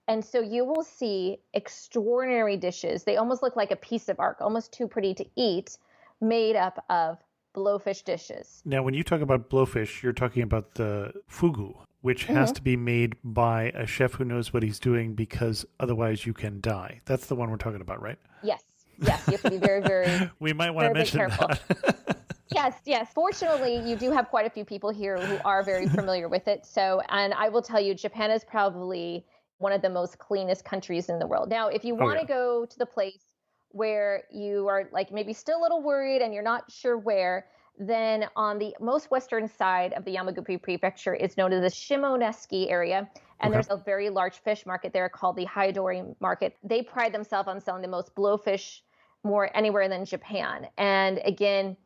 And so you will see extraordinary dishes. They almost look like a piece of art, almost too pretty to eat, made up of blowfish dishes. Now, when you talk about blowfish, you're talking about the fugu, which has to be made by a chef who knows what he's doing because otherwise you can die. That's the one we're talking about, right? Yes. Yes. You have to be very, very, We might want to mention careful. that. Yes. Fortunately, you do have quite a few people here who are very familiar with it. So, and I will tell you, Japan is probably one of the most cleanest countries in the world. Now, if you want to go to the place where you are like maybe still a little worried and you're not sure where, then on the most western side of the Yamaguchi Prefecture is known as the Shimoneski area. And there's a very large fish market there called the Haidori Market. They pride themselves on selling the most blowfish more anywhere than Japan. And again,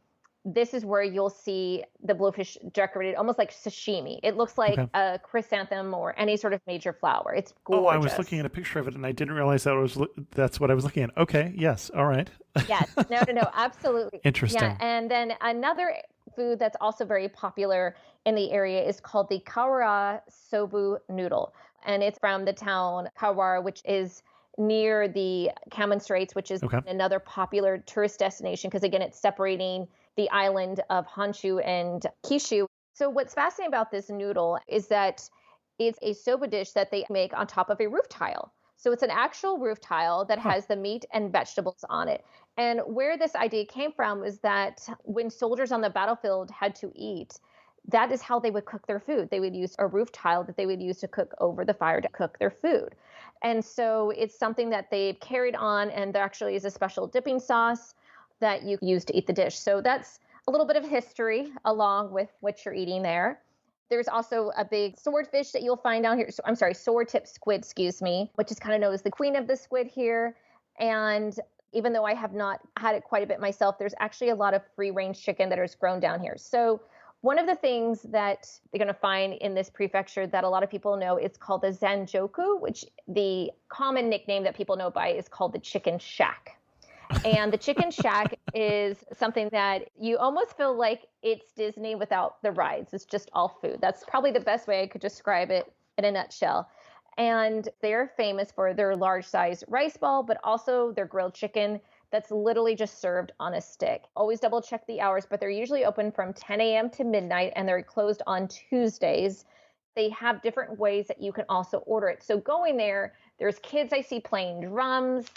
this is where you'll see the blowfish decorated almost like sashimi. It looks like a chrysanthemum or any sort of major flower. It's gorgeous. Oh, I was looking at a picture of it and I didn't realize that's what I was looking at. Okay, yes, all right. Yes, no, absolutely. Interesting. Yeah, and then another food that's also very popular in the area is called the Kawara sobu noodle. And it's from the town Kawara, which is near the Kamenun Straits, which is another popular tourist destination because, again, it's separating the island of Honshu and Kishu. So what's fascinating about this noodle is that it's a soba dish that they make on top of a roof tile. So it's an actual roof tile that has the meat and vegetables on it. And where this idea came from is that when soldiers on the battlefield had to eat, that is how they would cook their food. They would use a roof tile that they would use to cook over the fire to cook their food. And so it's something that they've carried on, and there actually is a special dipping sauce that you use to eat the dish. So that's a little bit of history along with what you're eating there. There's also a big swordfish that you'll find down here. So, I'm sorry, sword-tip squid, which is kind of known as the queen of the squid here. And even though I have not had it quite a bit myself, there's actually a lot of free-range chicken that is grown down here. So one of the things that you're going to find in this prefecture that a lot of people know is called the zanjoku, which the common nickname that people know by is called the chicken shack. And the chicken shack is something that you almost feel like it's Disney without the rides. It's just all food. That's probably the best way I could describe it in a nutshell. And they're famous for their large size rice ball, but also their grilled chicken that's literally just served on a stick. Always double check the hours, but they're usually open from 10 a.m. to midnight, and they're closed on Tuesdays. They have different ways that you can also order it. So going there, there's kids I see playing drums.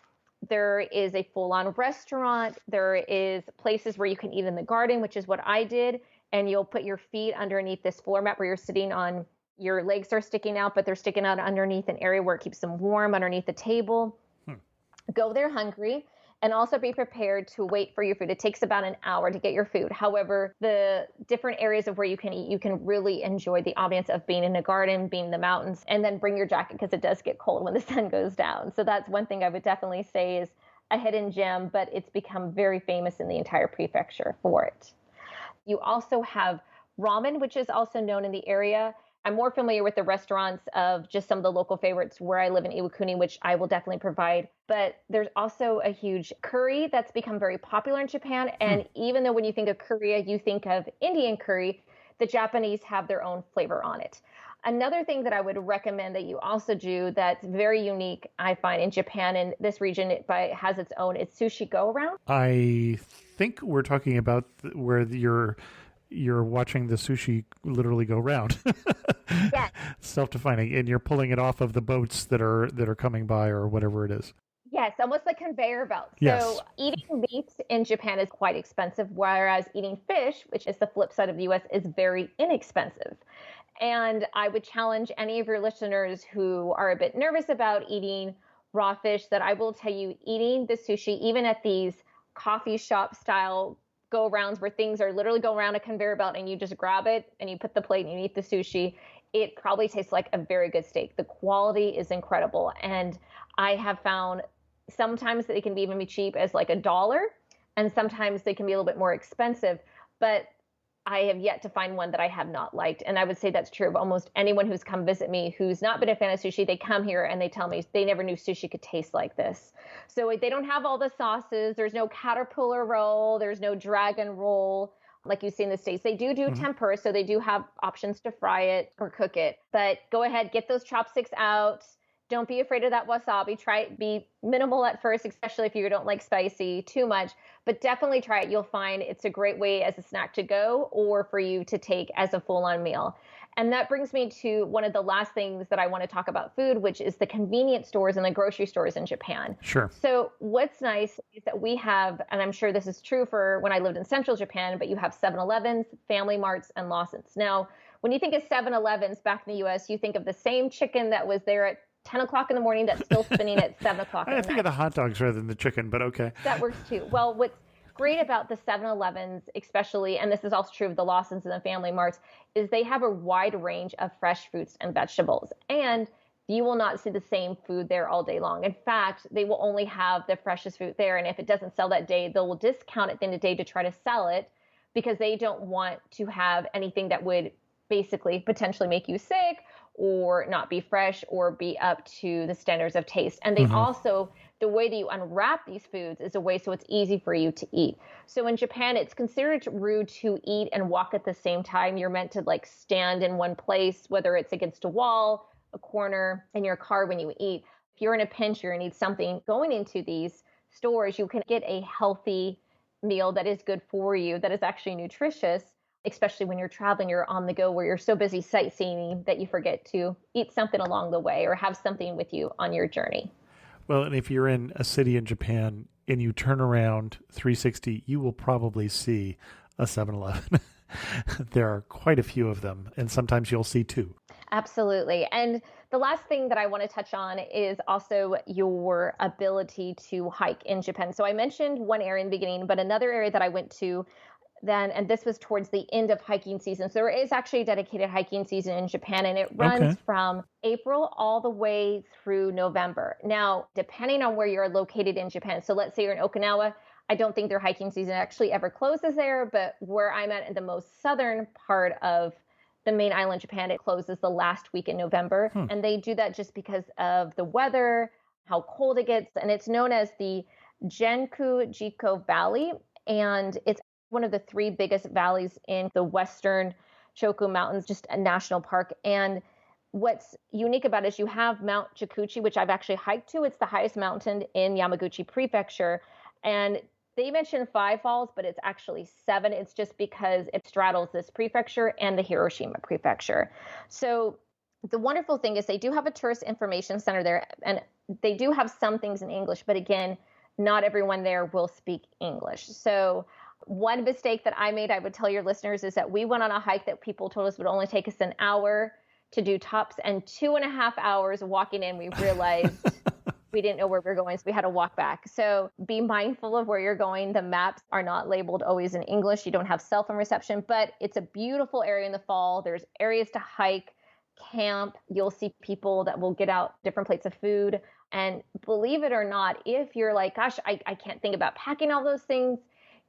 There is a full-on restaurant. There is places where you can eat in the garden, which is what I did. And you'll put your feet underneath this floor mat where you're sitting on, your legs are sticking out, but they're sticking out underneath an area where it keeps them warm underneath the table. Go there hungry. And also be prepared to wait for your food. It takes about an hour to get your food. However, the different areas of where you can eat, you can really enjoy the ambiance of being in a garden, being in the mountains, and then bring your jacket because it does get cold when the sun goes down. So that's one thing I would definitely say is a hidden gem, but it's become very famous in the entire prefecture for it. You also have ramen, which is also known in the area. I'm more familiar with the restaurants of just some of the local favorites where I live in Iwakuni, which I will definitely provide. But there's also a huge curry that's become very popular in Japan. And even though when you think of Korea, you think of Indian curry, the Japanese have their own flavor on it. Another thing that I would recommend that you also do that's very unique, I find, in Japan, and this region has its own, it's sushi go-around. I think we're talking about where you're watching the sushi literally go round. Yes. Self-defining, and you're pulling it off of the boats that are coming by or whatever it is. Yes, almost like conveyor belts. Yes. So eating meat in Japan is quite expensive, whereas eating fish, which is the flip side of the U.S., is very inexpensive. And I would challenge any of your listeners who are a bit nervous about eating raw fish that I will tell you, eating the sushi, even at these coffee shop style go-arounds where things are literally go around a conveyor belt and you just grab it and you put the plate and you eat the sushi, it probably tastes like a very good steak. The quality is incredible. And I have found sometimes they can even be cheap as like $1, and sometimes they can be a little bit more expensive. But I have yet to find one that I have not liked. And I would say that's true of almost anyone who's come visit me who's not been a fan of sushi. They come here and they tell me they never knew sushi could taste like this. So they don't have all the sauces. There's no caterpillar roll. There's no dragon roll like you see in the States. They do tempura, so they do have options to fry it or cook it. But go ahead, get those chopsticks out Don't be afraid of that wasabi. Try it, be minimal at first, especially if you don't like spicy too much, but definitely try it. You'll find it's a great way as a snack to go or for you to take as a full-on meal. And that brings me to one of the last things that I want to talk about food, which is the convenience stores and the grocery stores in Japan. Sure. So what's nice is that we have, and I'm sure this is true for when I lived in central Japan, but you have 7-Elevens, Family Marts, and Lawson's. Now, when you think of 7-Elevens back in the U.S., you think of the same chicken that was there at 10 o'clock in the morning that's still spinning at 7 o'clock at night. I think of the hot dogs rather than the chicken, but okay. That works too. Well, what's great about the 7-Elevens, especially, and this is also true of the Lawsons and the Family Marts, is they have a wide range of fresh fruits and vegetables. And you will not see the same food there all day long. In fact, they will only have the freshest fruit there. And if it doesn't sell that day, they will discount it at the end of the day to try to sell it because they don't want to have anything that would basically potentially make you sick or not be fresh or be up to the standards of taste. And they also, the way that you unwrap these foods is a way so it's easy for you to eat. So in Japan, it's considered rude to eat and walk at the same time. You're meant to like stand in one place, whether it's against a wall, a corner, in your car when you eat. If you're in a pinch or need something going into these stores, you can get a healthy meal that is good for you, that is actually nutritious, especially when you're traveling, you're on the go where you're so busy sightseeing that you forget to eat something along the way or have something with you on your journey. Well, and if you're in a city in Japan and you turn around 360, you will probably see a 7-Eleven. There are quite a few of them, and sometimes you'll see two. Absolutely. And the last thing that I want to touch on is also your ability to hike in Japan. So I mentioned one area in the beginning, but another area that I went to then, and this was towards the end of hiking season. So there is actually a dedicated hiking season in Japan, and it runs from April all the way through November. Now, depending on where you're located in Japan, so let's say you're in Okinawa, I don't think their hiking season actually ever closes there, but where I'm at in the most southern part of the main island, Japan, it closes the last week in November. And they do that just because of the weather, how cold it gets. And it's known as the Genku-jiko Valley. And it's one of the three biggest valleys in the western Choku Mountains, just a national park. And what's unique about it is you have Mount Chikuchi, which I've actually hiked to. It's the highest mountain in Yamaguchi Prefecture. And they mentioned 5 falls, but it's actually 7. It's just because it straddles this prefecture and the Hiroshima prefecture. So the wonderful thing is they do have a tourist information center there, and they do have some things in English, but again, not everyone there will speak English. So one mistake that I made, I would tell your listeners, is that we went on a hike that people told us would only take us an hour to do tops, and 2.5 hours walking in, we realized we didn't know where we were going, so we had to walk back. So be mindful of where you're going. The maps are not labeled always in English. You don't have cell phone reception, but it's a beautiful area in the fall. There's areas to hike, camp. You'll see people that will get out different plates of food. And believe it or not, if you're like, gosh, I can't think about packing all those things,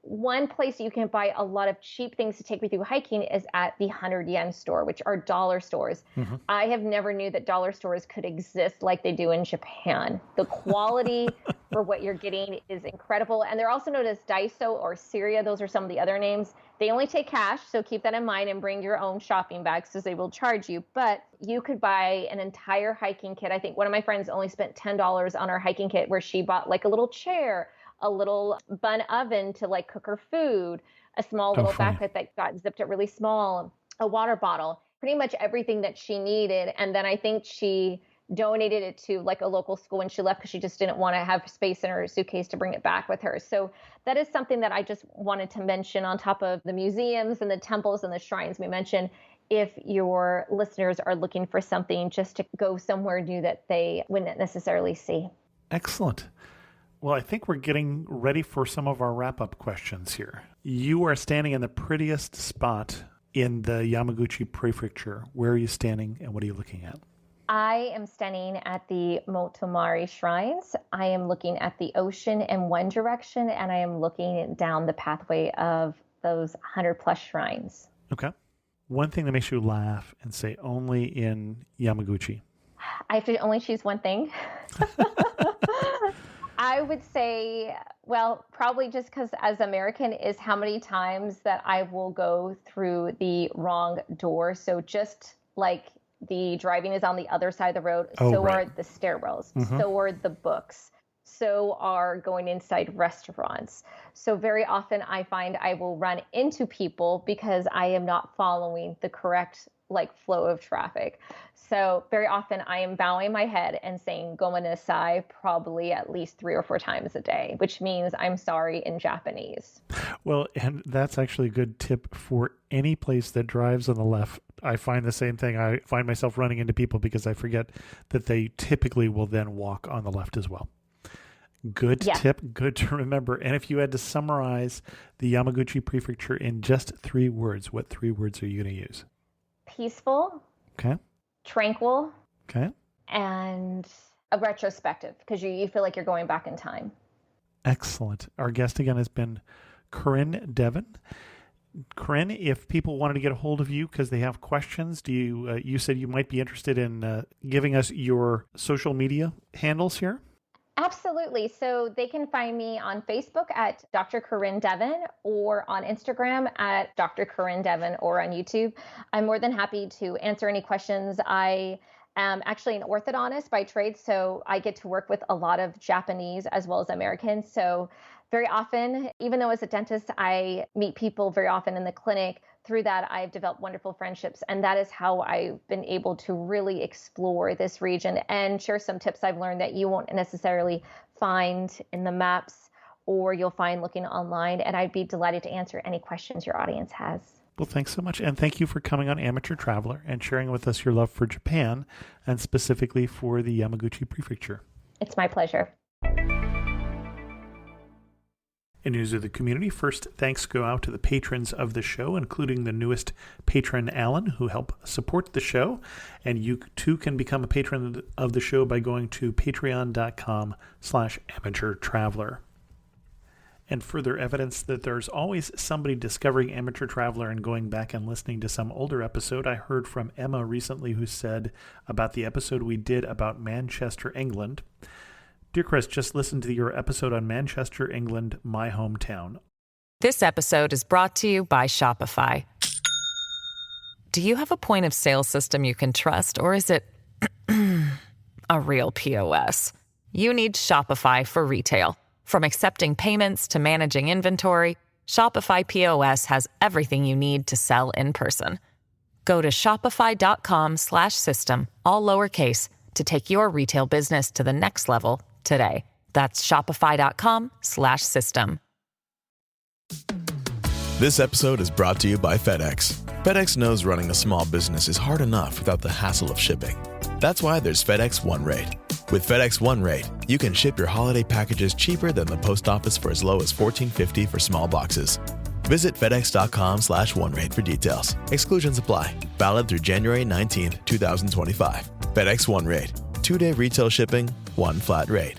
one place you can buy a lot of cheap things to take with you hiking is at the 100-yen store, which are dollar stores. I have never knew that dollar stores could exist like they do in Japan. The quality for what you're getting is incredible. And they're also known as Daiso or Syria. Those are some of the other names. They only take cash, so keep that in mind and bring your own shopping bags because they will charge you. But you could buy an entire hiking kit. I think one of my friends only spent $10 on her hiking kit where she bought like a little chair, a little bun oven to like cook her food, a small little backpack that got zipped it really small, a water bottle, pretty much everything that she needed. And then I think she donated it to like a local school when she left because she just didn't want to have space in her suitcase to bring it back with her. So that is something that I just wanted to mention on top of the museums and the temples and the shrines we mentioned. If your listeners are looking for something just to go somewhere new that they wouldn't necessarily see. Excellent. Well, I think we're getting ready for some of our wrap-up questions here. You are standing in the prettiest spot in the Yamaguchi Prefecture. Where are you standing and what are you looking at? I am standing at the Motomari shrines. I am looking at the ocean in one direction, and I am looking down the pathway of those 100-plus shrines. Okay. One thing that makes you laugh and say only in Yamaguchi. I have to only choose one thing. I would say, well, probably just because as American is how many times that I will go through the wrong door. So just like The driving is on the other side of the road. Oh, So right. are the stairwells. Mhm. So are the books. So are going inside restaurants. So very often I find I will run into people because I am not following the correct flow of traffic. So very often I am bowing my head and saying "gomenasai" probably at least 3 or 4 times a day, which means I'm sorry in Japanese. Well, and that's actually a good tip for any place that drives on the left. I find the same thing. I find myself running into people because I forget that they typically will then walk on the left as well. Good Yeah. tip, good to remember. And if you had to summarize the Yamaguchi Prefecture in just 3 words, what 3 words are you going to use? Peaceful, Okay. tranquil, Okay. and a retrospective because you feel like you're going back in time. Excellent. Our guest again has been Corinne Devine. Corinne, if people wanted to get a hold of you because they have questions, do you said you might be interested in giving us your social media handles here? Absolutely. So they can find me on Facebook at Dr. Corinne Devine or on Instagram at Dr. Corinne Devine or on YouTube. I'm more than happy to answer any questions. I am actually an orthodontist by trade, so I get to work with a lot of Japanese as well as Americans. So very often, even though as a dentist, I meet people very often in the clinic. Through that, I've developed wonderful friendships, and that is how I've been able to really explore this region and share some tips I've learned that you won't necessarily find in the maps or you'll find looking online. And I'd be delighted to answer any questions your audience has. Well, thanks so much. And thank you for coming on Amateur Traveler and sharing with us your love for Japan and specifically for the Yamaguchi Prefecture. It's my pleasure. In news of the community, first thanks go out to the patrons of the show, including the newest patron, Alan, who help support the show. And you too can become a patron of the show by going to patreon.com/amateurtraveler. And further evidence that there's always somebody discovering Amateur Traveler and going back and listening to some older episode, I heard from Emma recently who said about the episode we did about Manchester, England. Dear Chris, just listen to your episode on Manchester, England, my hometown. This episode is brought to you by Shopify. Do you have a point of sale system you can trust, or is it a real POS? You need Shopify for retail. From accepting payments to managing inventory, Shopify POS has everything you need to sell in person. Go to shopify.com/system, all lowercase, to take your retail business to the next level today. That's shopify.com/system. This episode is brought to you by FedEx. FedEx knows running a small business is hard enough without the hassle of shipping. That's why there's FedEx One Rate. With FedEx One Rate, you can ship your holiday packages cheaper than the post office for as low as $14.50 for small boxes. Visit FedEx.com/OneRate for details. Exclusions apply. Valid through January 19, 2025. FedEx One Rate. 2-day retail shipping, one flat rate.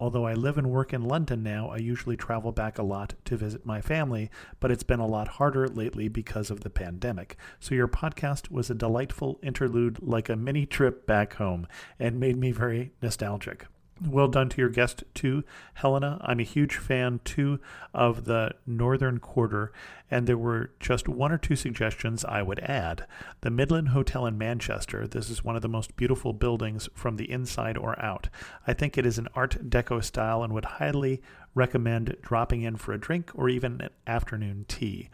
Although I live and work in London now, I usually travel back a lot to visit my family, but it's been a lot harder lately because of the pandemic. So your podcast was a delightful interlude, like a mini trip back home, and made me very nostalgic. Well done to your guest, too, Helena. I'm a huge fan, too, of the Northern Quarter, and there were just 1 or 2 suggestions I would add. The Midland Hotel in Manchester. This is one of the most beautiful buildings from the inside or out. I think it is an Art Deco style and would highly recommend dropping in for a drink or even an afternoon tea.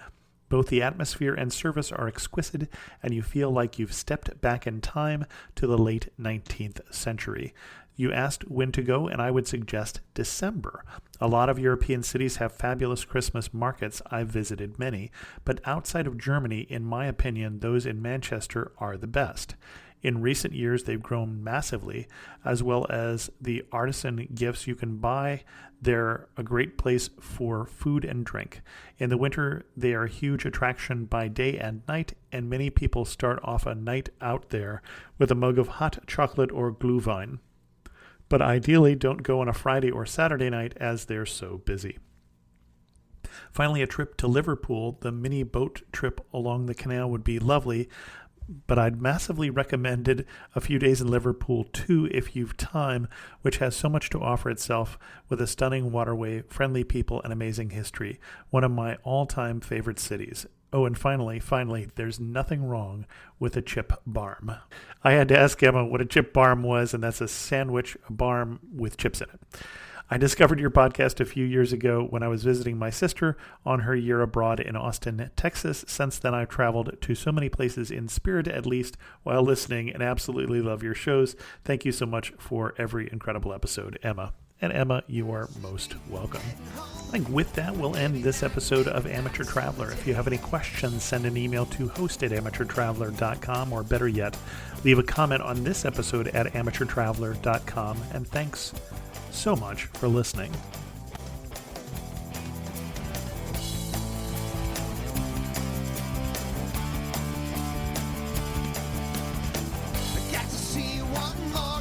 Both the atmosphere and service are exquisite, and you feel like you've stepped back in time to the late 19th century. You asked when to go, and I would suggest December. A lot of European cities have fabulous Christmas markets. I've visited many, but outside of Germany, in my opinion, those in Manchester are the best. In recent years, they've grown massively, as well as the artisan gifts you can buy. They're a great place for food and drink. In the winter, they are a huge attraction by day and night, and many people start off a night out there with a mug of hot chocolate or Glühwein. But ideally, don't go on a Friday or Saturday night as they're so busy. Finally, a trip to Liverpool. The mini boat trip along the canal would be lovely, but I'd massively recommended a few days in Liverpool too if you've time, which has so much to offer itself with a stunning waterway, friendly people, and amazing history. One of my all-time favorite cities. Oh, and finally, there's nothing wrong with a chip barm. I had to ask Emma what a chip barm was, and that's a sandwich barm with chips in it. I discovered your podcast a few years ago when I was visiting my sister on her year abroad in Austin, Texas. Since then, I've traveled to so many places in spirit, at least, while listening, and absolutely love your shows. Thank you so much for every incredible episode, Emma. And Emma, you are most welcome. I think with that, we'll end this episode of Amateur Traveler. If you have any questions, send an email to host@amateurtraveler.com, or better yet, leave a comment on this episode at amateurtraveler.com. And thanks so much for listening. I got to see one more.